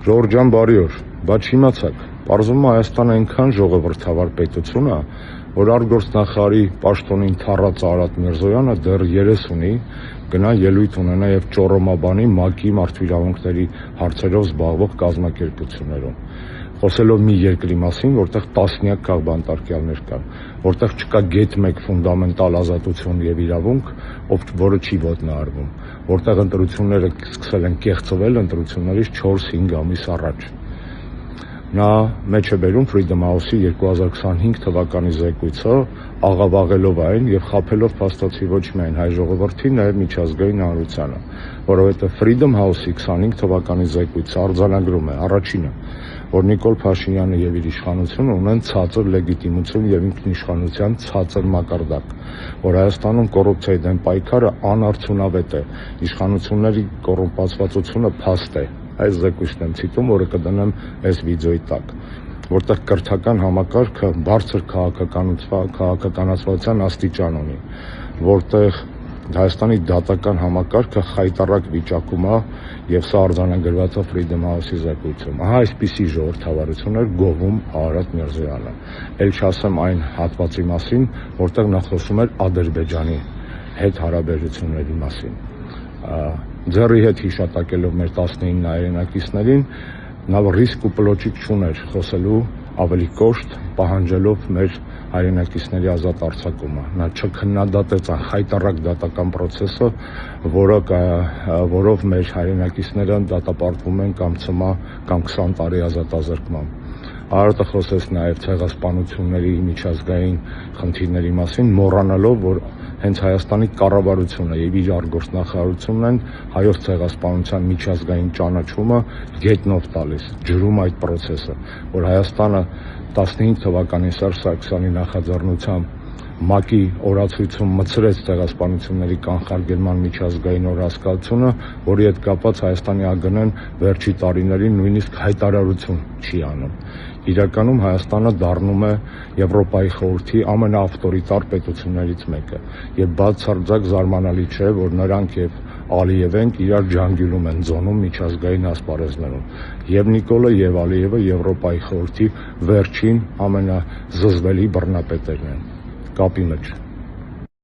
Ժողովուրդ ջան, բարի օր, բայց չիմացաք, պարզվում է Հայաստանը այնքան ժողովրդավար պետություն է, որ արտգործնախարարի պաշտոնին թառած Արադ Միրզոյանը դեռ երես ունի գնա ելույթ ունենա եւ ճոռոմաբանի ՄԱԿ-ի մարդու իրավունքների հարցերով զբաղվող կազմակերպություններում, խոսելով մի երկրի մասին, որտեղ տասնյակ քաղբանտարկյալներ կան, որտեղ չկա գեթ մեկ ֆունդամենտալ ազատություն եւ իրավունք, որը չի ոտնահարվում, որտեղ ընտրությունները սկսել են կեղծվել ընտրություններից 4-5 ամիս առաջ։ Նա մեջ է բերում Freedom House-ի 2025 թվականի զեկույցը, աղավաղելով այն եւ խաբելով փաստացի ոչ միայն հայ ժողովրդին, նաեւ միջազգային հանրությանը, որովհետեւ Freedom House-ի 25 թվականի զեկույցը արձանագրում է առաջինը, որ Նիկոլ Փաշինյանը եւ իր իշխանությունը ունեն ցածր լեգիտիմություն եւ ինքնիշխանության ցածր մակարդակ, որ Հայաստանում կոռուպցիայի դեմ պայքարը անարդյունավետ է, իշխանությունների կոռումպացվածությունը փաստ է։ Այս զեկույցն եմ ցիտում, որը կդնեմ այս վիդեոյի տակ, որտեղ կրթական համակարգը բարձր քաղաքականացվածության աստիճան ունի, որտեղ Հայաստանի դատական համակարգը խայտառակ վիճակում է եւ սա արձանագրված է Freedom House-ի զեկույցում։ Ահա այսպիսի ժողովրդավարություն էր գովում Արադ Միրզոյանը։ Էլ չասեմ այն հատվածի մասին, որտեղ նա խոսում էր Ադրբեջանի հետ հարաբերությունների մասին։ Ձեռի հետ հիշատակելով մեր 19 հայրենակիցներին, նա ռիսկ ու պլոճիկ չուներ խոսելու ավելի կոշտ, պահանջելով մեր հայրենակիցների ազատ արձակումը։ Նա չքննադատեց այն խայտառակ դատական process-ը, որով մեր հայրենակիցները դատապարտվում են կամ ցմահ կամ 20 տարի ազատազրկման։ Արարատը խոսեց նաև ցեղասպանությունների միջազգային խնդիրների մասին, մոռանալով, որ հենց Հայաստանի կառավարությունը եւ իր արտգործնախարարությունն են հայոց ցեղասպանության միջազգային ճանաչումը գետնով տալիս, ջրում այդ process-ը, որ Հայաստանը 15 թվականին Սերժ Սարգսյանի նախաձեռնությամբ ՄԱԿ-ի օրացույցում մցրեց ցեղասպանությունների կանխարգելման միջազգային օրհասկացությունը, որի հետ կապված Հայաստանի ԱԳՆ-ն վերջի տարիներին նույնիսկ հայտարարություն չի անում։ Իրականում Հայաստանը դառնում է Եվրոպայի խորհրդի ամենաավտորիտար պետություններից մեկը եւ բացարձակ զարմանալի չէ, որ նրանք եւ Ալիևեն իրար ջանգյուլում են ձոնում միջազգային ասպարեզներում եւ Նիկոլը եւ Ալիևը Եվրոպայի խորհրդի վերջին ամենազզվելի բռնապետերն են կապի մեջ։